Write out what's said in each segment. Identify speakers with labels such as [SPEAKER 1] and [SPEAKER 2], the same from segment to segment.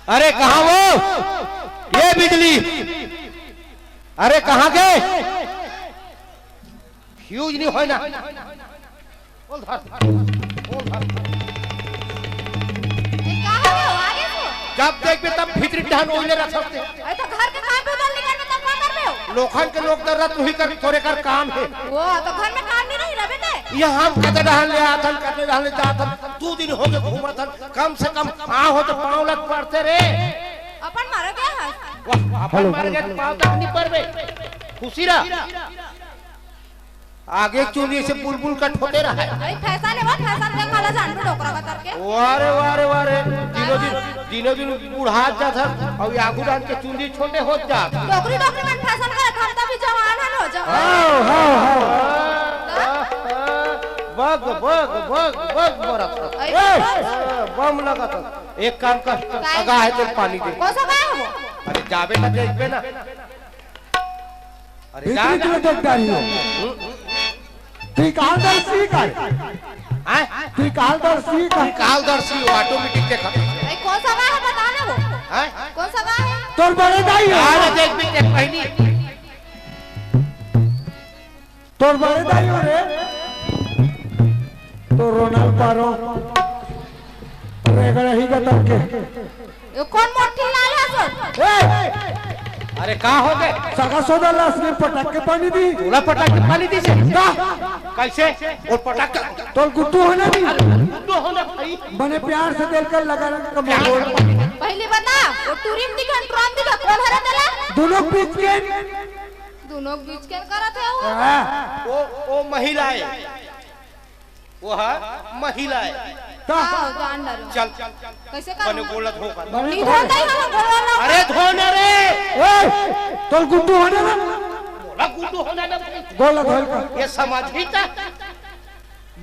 [SPEAKER 1] अरे कहाँ वो ये बिजली? अरे कहाँ गए? फ्यूज नहीं हो ना? बोल धर। जब देख पे तब भीतरी ढान ओले रख सकते।
[SPEAKER 2] तो घर के काम पे उधर निकल में तब क्या कर रहे हो?
[SPEAKER 1] लोखन के लोग कर रहा तू ही कर थोड़े कर काम है।
[SPEAKER 2] वो तो घर में काम नहीं रही बेटे।
[SPEAKER 1] यहाँ हम कते ढाल ले आथन कते ढाल ले जाथन 2 दिन हो गए घूमत हन कम से कम आ हो तो पाँव लग पड़ते रे।
[SPEAKER 2] अपन मारो क्या है?
[SPEAKER 1] वाह अपन मार गए पाँव तक नहीं पड़बे। खुशी रहा। आगे चुनी से बुलबुल का ठोते रहा है।
[SPEAKER 2] भाई फैसा ले मत फैसा देख वाला जान पे डोकरा का करके।
[SPEAKER 1] वारे दिनों दिन बुढ़ा जाता और आगू डाल के चुंदी छोटे हो जाता।
[SPEAKER 2] डोकरी में फैशन कर हम तभी जवान है हो जा।
[SPEAKER 1] बग बरस बम लगा था। एक काम कर अगा है तो पानी दे।
[SPEAKER 2] कौन सा गया वो?
[SPEAKER 1] अरे जाबे ना देखबे ना। अरे जा
[SPEAKER 3] त्रिकालदर्शी का
[SPEAKER 1] त्रिकालदर्शी ऑटोमेटिक देखा।
[SPEAKER 2] भाई कौन सा गया है बता ना वो? कौन सा गया है?
[SPEAKER 3] तोर बड़े दाई
[SPEAKER 1] अरे देख भी देख पहली
[SPEAKER 3] तोर बड़े दाई हो रे तो रोनाल्ड पारो रेगड़ ही का तब के
[SPEAKER 2] ये कौन मोटी लाल है सो?
[SPEAKER 1] अरे कहाँ हो गए?
[SPEAKER 3] सगा सोदा लाश में पटक के पानी दी।
[SPEAKER 1] तोला पटक के पानी दी से कैसे? और पटक
[SPEAKER 3] तोल गुड्डू होना भी
[SPEAKER 1] गुड्डू होना भाई
[SPEAKER 3] बने प्यार से दिल कर लगा कमोड़।
[SPEAKER 2] पहले बता वो टूरिम दिखा ट्रॉम दिखा कौन हरा तेला?
[SPEAKER 3] दोनों बीच के
[SPEAKER 2] करा थे
[SPEAKER 1] वो महिलाएं वो है महिलाएं। चल
[SPEAKER 2] कैसे कर?
[SPEAKER 1] बने गोलत हो कर
[SPEAKER 2] नहीं धोता ही हम गोला।
[SPEAKER 1] अरे धोने रे
[SPEAKER 3] तोल गुड्डू होना ना
[SPEAKER 1] बोला गुड्डू होना ना
[SPEAKER 3] गोला धोल का
[SPEAKER 1] ये समझी था।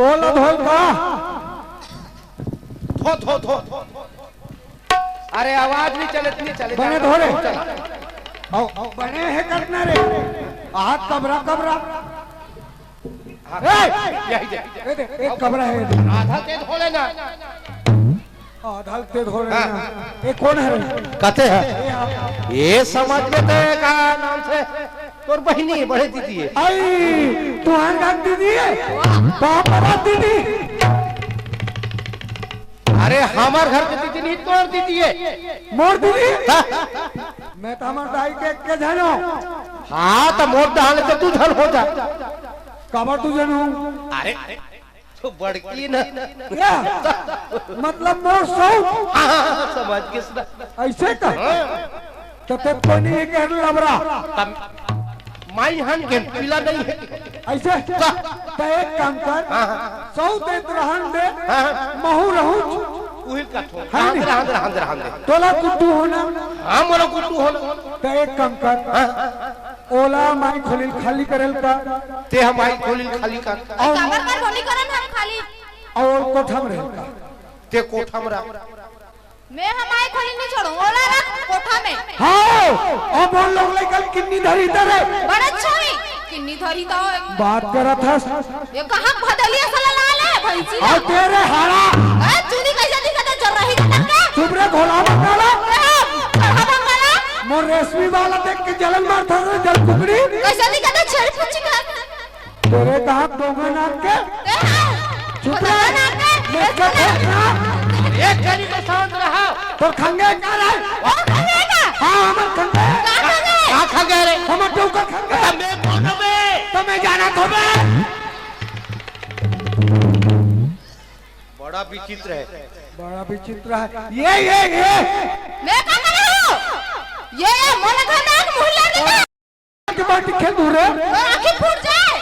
[SPEAKER 3] गोला धोल का
[SPEAKER 1] धो अरे आवाज नहीं चले
[SPEAKER 3] बने धोरे बने है करना रे हाथ कबरा एक कमरा है
[SPEAKER 1] आधा ते धो लेना
[SPEAKER 3] आधा ते धो लेना। ये कौन है
[SPEAKER 1] कहते हैं ये समझ में तो का नाम से तोर बहनी बड़े दीदी है।
[SPEAKER 3] आई तू आंगा दीदी है बाप दीदी।
[SPEAKER 1] अरे हमार घर की दीदी नहीं तोर दीदी है।
[SPEAKER 3] मोर दीदी मैं तो हमार दाई के जानो।
[SPEAKER 1] हाँ तो मोर डाल तो तू धन हो जा
[SPEAKER 3] कबर तू जानू।
[SPEAKER 1] अरे तो बड़की ना
[SPEAKER 3] मतलब मोर सौ
[SPEAKER 1] समझ के
[SPEAKER 3] ऐसे का तो ते कोनी है के लबरा
[SPEAKER 1] माई हन के पीला नहीं है
[SPEAKER 3] ऐसे तो एक काम कर सौ दे रहन दे महू रहू
[SPEAKER 1] उहिल का ठो हां दे
[SPEAKER 3] तोला गुड्डू होना।
[SPEAKER 1] हां मोला गुड्डू होना।
[SPEAKER 3] तो एक काम कर ओला माई खोलिल खाली करल का
[SPEAKER 1] ते हमारी खोलिल खाली का
[SPEAKER 2] और काबर कर होली करन हम खाली
[SPEAKER 3] और कोठम रह का
[SPEAKER 1] ते कोठम रा
[SPEAKER 2] मैं हमारे खोली नहीं छोड़ू ओला रख कोठा में।
[SPEAKER 3] हां अब बोल लोग लेकर किन्नी धरी इधर है
[SPEAKER 2] बड़ा अच्छा है किन्नी धरी तो
[SPEAKER 3] बात करा था
[SPEAKER 2] ये कहां भदलिया साला लाल है भैंसी
[SPEAKER 3] और तेरे हारा
[SPEAKER 2] ए चूड़ी कैसे दिखता चल रही का
[SPEAKER 3] चुप रे घोड़ा बंगाला
[SPEAKER 2] कहां बंगाला
[SPEAKER 3] मोर रेशमी वाला देख के जलन मार था जल कुकड़ी
[SPEAKER 2] कैसे दिखता छेड़ पूछी का
[SPEAKER 3] तेरे कहां दोगा नाक के चुप रे नाक के
[SPEAKER 1] एक गली में शांत रहा
[SPEAKER 3] तो खंगे का रे
[SPEAKER 2] ओ खंगेगा
[SPEAKER 3] हां हम खंगे
[SPEAKER 1] का खंगे रे
[SPEAKER 3] हम टोका खंगे
[SPEAKER 1] मैं कौन में
[SPEAKER 3] तो मैं जाना तो मैं
[SPEAKER 1] बड़ा विचित्र है
[SPEAKER 3] बड़ा विचित्र है ये
[SPEAKER 2] मैं क्या कर रहा हूं ये मोला का नाक मुहल्ला
[SPEAKER 3] के बात खेल दूर है
[SPEAKER 2] आंखें फूट जाए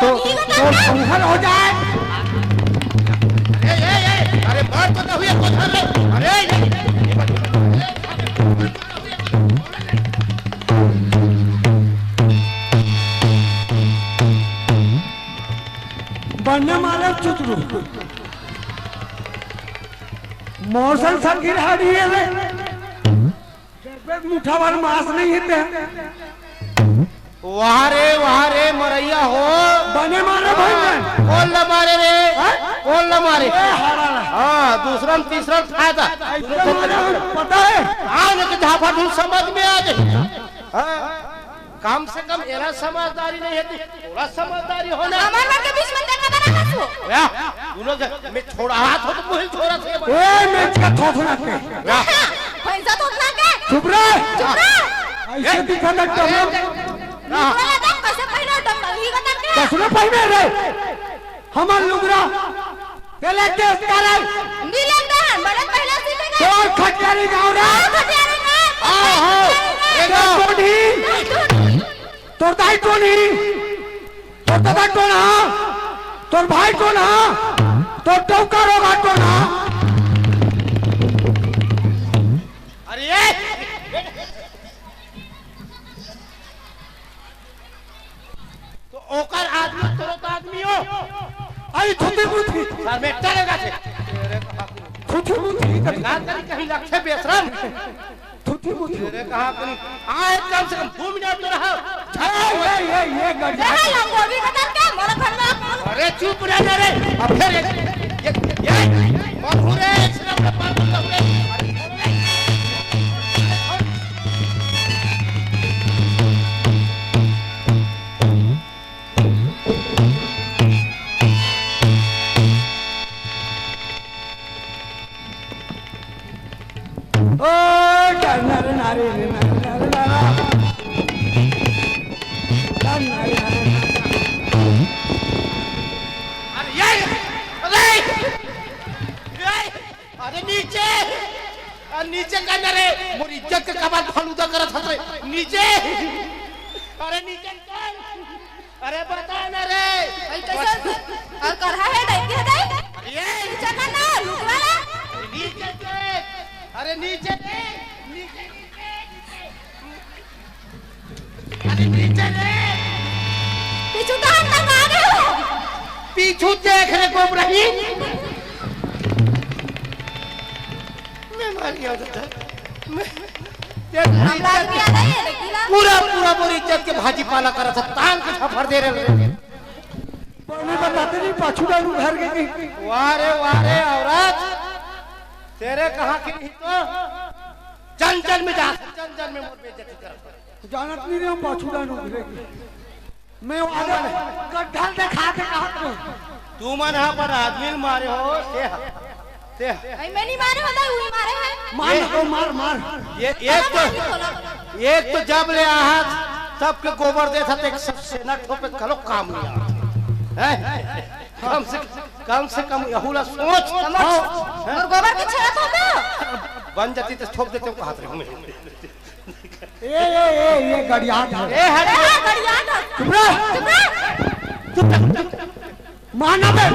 [SPEAKER 3] तो संहल हो जाए।
[SPEAKER 1] अरे बात तो हुई कोठा रे अरे
[SPEAKER 3] बनने मारे चुचरू मौसम संगीत हाड़ी है रे मुठा भर मांस नहीं हिते
[SPEAKER 1] वहाँ रे मरैया हो
[SPEAKER 3] बने मारे भाई मैं
[SPEAKER 1] कौन न मारे रे कौन न मारे
[SPEAKER 3] हराला
[SPEAKER 1] हाँ दूसरा तीसरा फायदा
[SPEAKER 3] पता है
[SPEAKER 1] हाँ न झापा ढूंढ समझ में आ जाए कम से कम एरा समझदारी नहीं है थोड़ा समझदारी होना
[SPEAKER 2] हमारे के बीच में देखा था ना कसो
[SPEAKER 1] या दोनों मैं छोड़ा हाथ हो तो मुझे छोड़ा थे
[SPEAKER 3] ए मैं इसका थोथना के
[SPEAKER 2] पैसा तो ना के
[SPEAKER 3] चुप रह ऐसे दिखा ना टम
[SPEAKER 2] वाला देख कैसे पहले डंगली का करके
[SPEAKER 3] कसना पहने रे हमार लुगरा पहले केस करे
[SPEAKER 2] नीले दहन बड़े पहले सीखेगा
[SPEAKER 3] तो खटियारी गाँव रे
[SPEAKER 2] खटियारे ना
[SPEAKER 3] आओ टोनी तोर दाई टोनी तोर दादा टोना तोर भाई टोना तोर टौका रोगा टोना
[SPEAKER 1] अरे तो ओकर आदमी तोरो तो आदमी हो
[SPEAKER 3] आई थुती मुथी
[SPEAKER 1] सर में टरेगा छे
[SPEAKER 3] थुती मुथी
[SPEAKER 1] ना करी कहीं लक्ष्य बेशरम
[SPEAKER 3] थुती मुथी
[SPEAKER 1] तेरे कहा करी आए कम से कम 2 मिनट तो रहा
[SPEAKER 3] ये गड़िया
[SPEAKER 2] देखा लंगोटी का करके मोर घर में
[SPEAKER 1] अरे चुप रह रे अब फिर ये मखुरे श्रम में पार कर
[SPEAKER 3] ओ नारे नारे नारे
[SPEAKER 1] अरे नीचे का नरे मोर इज्जत के कबाल फालूदा करत हसे नीचे अरे नीचे कौन अरे बता न रे
[SPEAKER 2] कैसे और कर है दे के दे
[SPEAKER 1] ये
[SPEAKER 2] नीचे का ना लुक वाला
[SPEAKER 1] नीचे देख अरे नीचे देख नीचे अरे नीचे देख
[SPEAKER 2] पीछू दहन तक आ गए हो
[SPEAKER 1] पीछू देख रे गोबरही मैं मार गया था
[SPEAKER 2] हम लाग भी आ गए देखिला
[SPEAKER 1] पूरा पूरी इज्जत के भाजी पाला करा था तान के छफर दे रहे
[SPEAKER 3] बोले बताते नहीं पाछूड़ा घर के कहीं
[SPEAKER 1] वाह रे औरत तेरे कहां की नहीं तो जंजल में जा जंजल में मोर बेइज्जती कर
[SPEAKER 3] जानत नहीं रे पाछूड़ा घर के मैं आगे गड्ढा दिखा के कहा
[SPEAKER 1] तू मन हां पर आदमी मारे हो ते
[SPEAKER 2] आई मैं नहीं मारे होता वही मारे हैं
[SPEAKER 3] मार को मार
[SPEAKER 1] ये एक तो जब ले आहत सबके गोबर देता तो एक सबसे न ठोपे कलो काम नहीं आ कम से कम यहुला सोच
[SPEAKER 2] और गोबर के छेड़ा तो
[SPEAKER 1] बन जाती तो ठोक देते को हाथ रे
[SPEAKER 3] ये गड़िया
[SPEAKER 1] ए हट
[SPEAKER 2] गड़िया
[SPEAKER 3] चुप रह माना बे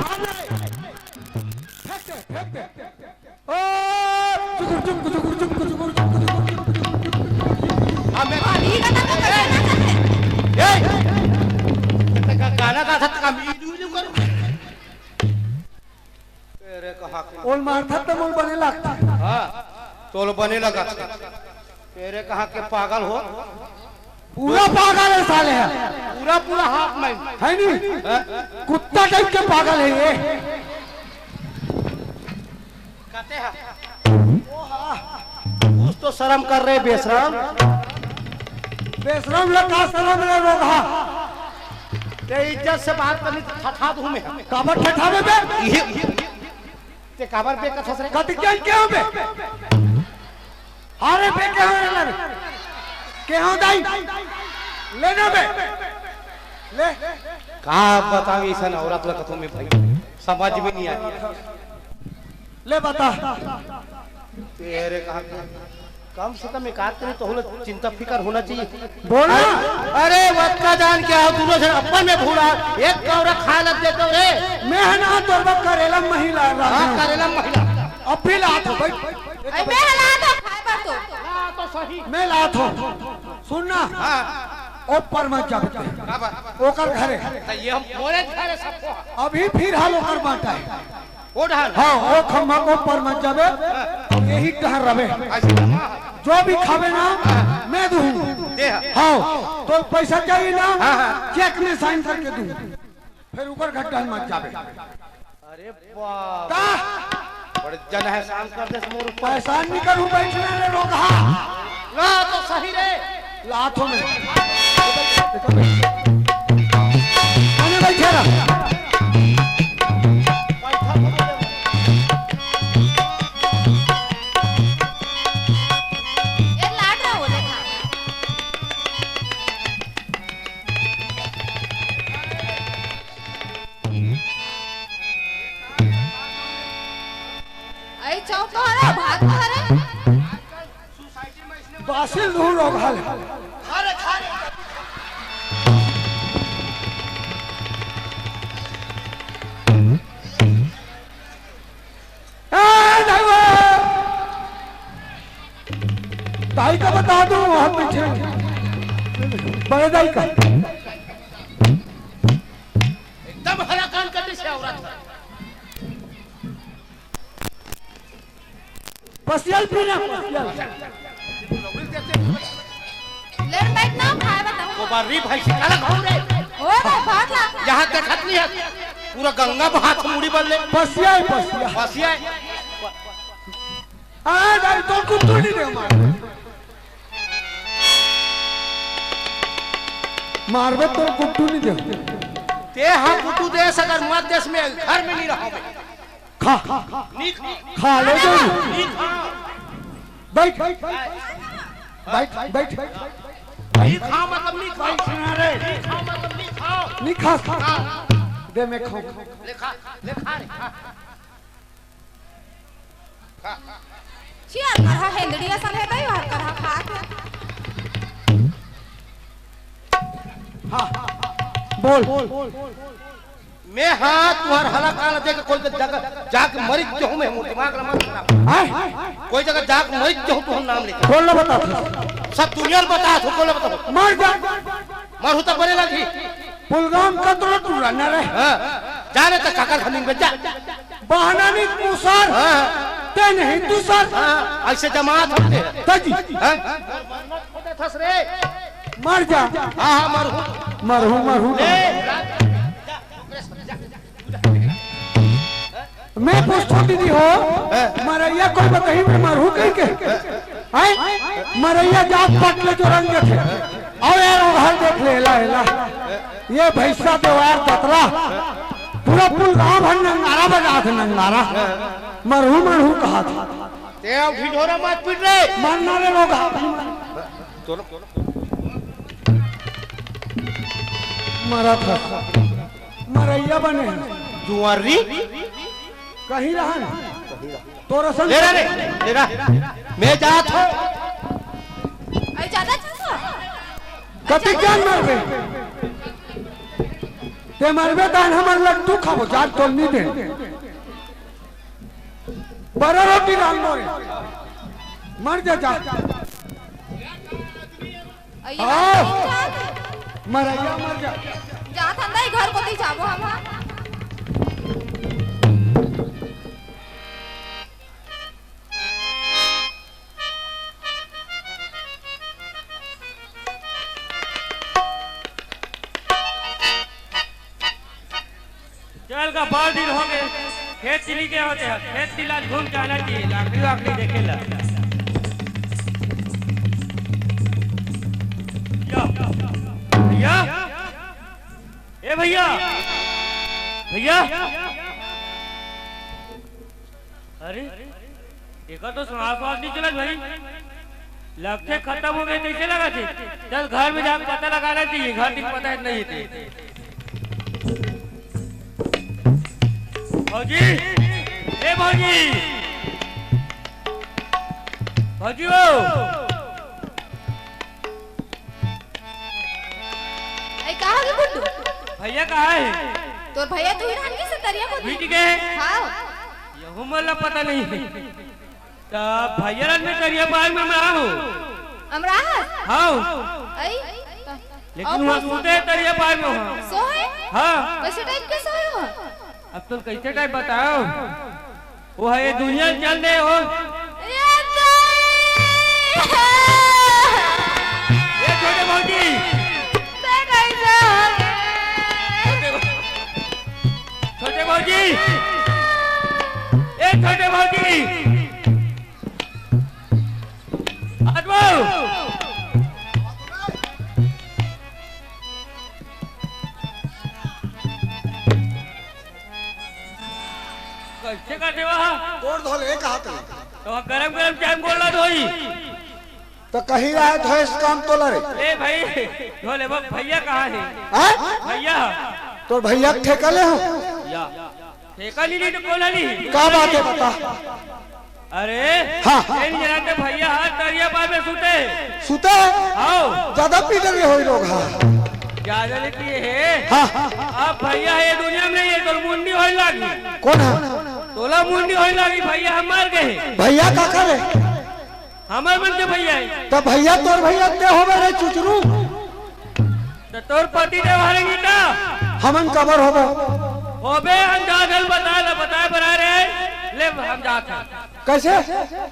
[SPEAKER 3] ओ चुप
[SPEAKER 1] हमें
[SPEAKER 2] अभी का तक करना
[SPEAKER 1] ए गाना का था काम वीडियो करो तेरे कहा
[SPEAKER 3] ओल मारता तो मोल बने लगता
[SPEAKER 1] हां तोल बने लगा तेरे कहा के पागल हो
[SPEAKER 3] पूरा पागल है साले
[SPEAKER 1] पूरा हाथ में
[SPEAKER 3] है नहीं कुत्ता टाइप के पागल है ये
[SPEAKER 1] कहते हैं कुछ तो शर्म कर रहे बेशरम
[SPEAKER 3] लगा शर्म रे रोगा
[SPEAKER 1] ते इज्जत से बात करनी तो ठठा दूं मैं
[SPEAKER 3] काबर ठठावे बे
[SPEAKER 1] ते काबर पे कथस रे
[SPEAKER 3] कत क्या बे हारे पे के हो दाई लेना बे ले
[SPEAKER 1] का बताओ ऐसा औरत लगा तुम्हें भाई समझ में नहीं आती
[SPEAKER 3] ले बता
[SPEAKER 1] तेरे कहा कम से कम एक आदमी तो होना चिंता फिकर होना चाहिए
[SPEAKER 3] बोल
[SPEAKER 1] अरे वक्त का जान क्या हो दोनों जन अपन में भूला एक कौरा खा लग देते रे
[SPEAKER 3] मैं है ना तो बक करेला महिला
[SPEAKER 1] हां करेला महिला
[SPEAKER 3] अब भी लात हो भाई
[SPEAKER 2] आई मैं हला दो खाए पर
[SPEAKER 1] तो सही
[SPEAKER 3] मैं लात हो सुनना
[SPEAKER 1] हां
[SPEAKER 3] ऊपर मत जा ओकर घरे
[SPEAKER 1] ये हम मोरे घरे सबको
[SPEAKER 3] अभी फिर हाल ओकर बांटा है
[SPEAKER 1] ओ ढाल
[SPEAKER 3] हाँ ओ खम्मा को ऊपर मत जाबे यही टहर रवे जो भी खावे ना मैं दूं
[SPEAKER 1] दे
[SPEAKER 3] हाँ तो पैसा चाहिए ना,
[SPEAKER 1] हाँ।
[SPEAKER 3] चेक में साइन करके दूं, फिर ऊपर घट्टा मत जावे।
[SPEAKER 1] अरे बाप
[SPEAKER 3] का
[SPEAKER 1] बड़े जन है शाम कर दे मोर ऊपर
[SPEAKER 3] पैसा नहीं करूं बैठने ले रोगा
[SPEAKER 1] ना तो सही रे
[SPEAKER 3] लाथों में मैंने बैठे रहा।
[SPEAKER 2] ये लाड रहा बोले था। आई चौक तो हरे भात तो हरे
[SPEAKER 3] बासिल दूर रोगा ले
[SPEAKER 1] खारे खारे
[SPEAKER 3] दाई का बता दूं वहां पीछे बड़े दाई का
[SPEAKER 1] एकदम हरा कान करने से औरत है
[SPEAKER 3] पसियल पीना पसियल
[SPEAKER 2] लेट बैठ ना खाए बताओ।
[SPEAKER 1] गोबारी भाई से अलग हो रे
[SPEAKER 2] ओ रे भात ला।
[SPEAKER 1] यहाँ देखत नहीं है पूरा गंगा बहात मुड़ी बन ले
[SPEAKER 3] पसियल पसियल
[SPEAKER 1] बसिया
[SPEAKER 3] आ दाई तो कुत्तू नहीं दे मारबे तो कुत्तू नहीं दे
[SPEAKER 1] ते हम बुटू देश अगर मत देश में घर में नहीं रहोगे
[SPEAKER 3] खा
[SPEAKER 1] नहीं
[SPEAKER 3] खा ले जो
[SPEAKER 1] नहीं खा
[SPEAKER 3] बैठ बैठ बैठ
[SPEAKER 1] नहीं खा मतलब नहीं खा नहीं खा मतलब नहीं खाओ
[SPEAKER 3] नहीं खा दे मैं खाऊं
[SPEAKER 1] ले खा रे खा
[SPEAKER 2] चिया करहा हेंदड़िया सन है दई हर करहा खा के।
[SPEAKER 3] हाँ बोल
[SPEAKER 1] मैं हाँ तुम्हार हला कान देख कोई जगह जाके मरी क्यों मैं मोर दिमाग ला मत खराब कोई जगह जाके मरी क्यों तू हम नाम लेके
[SPEAKER 3] बोल ना बता
[SPEAKER 1] सब दुनिया में बता तू बोल बता
[SPEAKER 3] मर जा
[SPEAKER 1] मरहु तक बने लगी
[SPEAKER 3] पुलगाम का तो तू रहना रे
[SPEAKER 1] हां जाने तक काकर हमिंग में जा
[SPEAKER 3] बहाना नहीं मुसर
[SPEAKER 1] हां
[SPEAKER 3] ते नहीं तू सर
[SPEAKER 1] हां ऐसे जमात होते
[SPEAKER 3] तजी
[SPEAKER 1] हां मरना खोदे थस रे
[SPEAKER 3] मर जा
[SPEAKER 1] हां हां मरहु
[SPEAKER 3] मरहू मरहू मैं पूछता दीदी हो मरैया कोई बताई मैं मरहू कहीं के हैं मरैया जात पटले जो रंग थे और यार घर देख ले ला ये भैंसा तो यार ततरा पूरा पुल गांव भर नंगारा बजा थे नंगारा मरहू मरहू कहा था
[SPEAKER 1] ते अब ढिढोरा मत पीट रे
[SPEAKER 3] मारना रे लोग मरा था मरैया बने
[SPEAKER 1] जुआरी
[SPEAKER 3] कहीं रहा ना तोरा संग
[SPEAKER 1] ले रहा मैं जात हूं
[SPEAKER 2] आई ज्यादा चूसा
[SPEAKER 3] कति जान मरबे ते मरबे दान हमर लड्डू खाबो जान तो नहीं दे बड़ा रोटी डाल मोरे मर जा जा
[SPEAKER 2] आई
[SPEAKER 3] मरैया मर जा
[SPEAKER 2] जात अंदर घर को दी जाबो हम।
[SPEAKER 4] चल का बहुत दिन हो गए खेत चिली के होते हैं खेत चिला घूम के आना चाहिए लाकड़ी वाकड़ी देखेला भैया ए भैया भैया अरे एक तो सांस नहीं चला भाई लगते खत्म हो गए कैसे लगा थे चल घर में जाकर पता लगाना चाहिए घर तक पता नहीं थे भौजी ए भौजी भौजी वो
[SPEAKER 2] आई कहां के गुड्डू
[SPEAKER 4] भैया कहाँ है
[SPEAKER 2] तोर भैया तू ही रानी से तरिया को
[SPEAKER 4] बीत गए
[SPEAKER 2] हां
[SPEAKER 4] यहू मला पता नहीं तब भैया रात में तरिया पाए में मैं हूँ
[SPEAKER 2] अमराज
[SPEAKER 4] हाँ
[SPEAKER 2] आई
[SPEAKER 4] लेकिन वहाँ सोते तरिया पाए में हूँ
[SPEAKER 2] सोए
[SPEAKER 4] हाँ
[SPEAKER 2] कैसे टाइप के सोए हो
[SPEAKER 4] अब तुम कैसे टाइप बताओ वो है ये दुनिया चल रहे हो
[SPEAKER 2] ये
[SPEAKER 4] ये छोटे भौजी
[SPEAKER 2] ते कैसे हो गए?
[SPEAKER 4] छोटे भौजी ए छोटे भौजी आत्मा कैसे करते वहाँ
[SPEAKER 3] गोड़ धोले कहा थे
[SPEAKER 4] तो गरम गरम चाय बोल रहा धोई
[SPEAKER 3] तो कहीं रहा है धोए काम तो लड़े
[SPEAKER 4] ए भाई धोले भैया कहाँ है
[SPEAKER 3] हैं?
[SPEAKER 4] भैया
[SPEAKER 3] तो भैया ठेका ले हो
[SPEAKER 4] या ठेका नहीं तो कौन नहीं
[SPEAKER 3] क्या बात है बता
[SPEAKER 4] अरे
[SPEAKER 3] हाँ।
[SPEAKER 4] इन जनाते भैया हाथ तरिया पार में सुते
[SPEAKER 3] सुते
[SPEAKER 4] आओ
[SPEAKER 3] ज्यादा पी रहे हो लोग
[SPEAKER 4] ज्यादा लेती है
[SPEAKER 3] हाँ
[SPEAKER 4] अब भैया ये दुनिया में नहीं है तो मुंडी होने लगी
[SPEAKER 3] कौन है
[SPEAKER 4] तोला मुंडी होने लगी भैया हम मर गए
[SPEAKER 3] भैया का करे
[SPEAKER 4] हमारे बनते भैया है
[SPEAKER 3] तो भैया तोर भैया ते हो रे चुचरू
[SPEAKER 4] तो तोर पति ने वाले गीता
[SPEAKER 3] हमन कबर होबो
[SPEAKER 4] ओबे हम जागल बताए बना रहे ले हम जात हैं
[SPEAKER 3] कैसे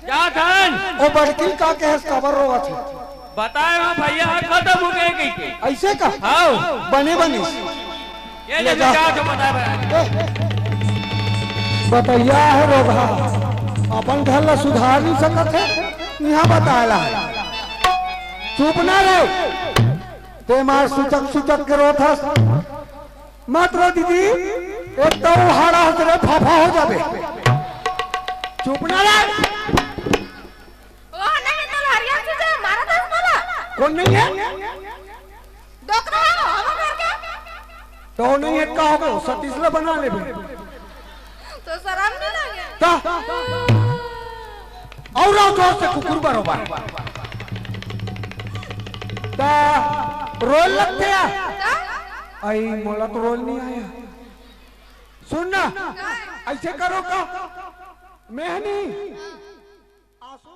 [SPEAKER 4] जात हैं
[SPEAKER 3] ओ बड़की का के कबर रोवा थे
[SPEAKER 4] बताए हम भैया हाथ खत्म हो गए कहीं
[SPEAKER 3] ऐसे का
[SPEAKER 4] हाँ
[SPEAKER 3] बने बनी
[SPEAKER 4] ये ले जात हम बताए बना
[SPEAKER 3] बताइया है रोगा अपन घर ला सुधार नहीं सकत है यहाँ बताला चुप ना रहे ते मार सुचक के रोथस मत रो दीदी एक तो हाड़ा हसरे फाफा हो जाबे चुप ना रहे
[SPEAKER 2] वो नहीं तो हरिया से मारा था बोला
[SPEAKER 3] कौन नहीं है
[SPEAKER 2] डॉक्टर है हम करके
[SPEAKER 3] तो नहीं है का होगा सतीश ले बना ले
[SPEAKER 2] तो शर्म नहीं लगे
[SPEAKER 3] ता और जोर से कुकुर बरोबर ता रोल लगते हैं आई मोला तो रोल नहीं आया सुन ना ऐसे करो का मैं नहीं आंसू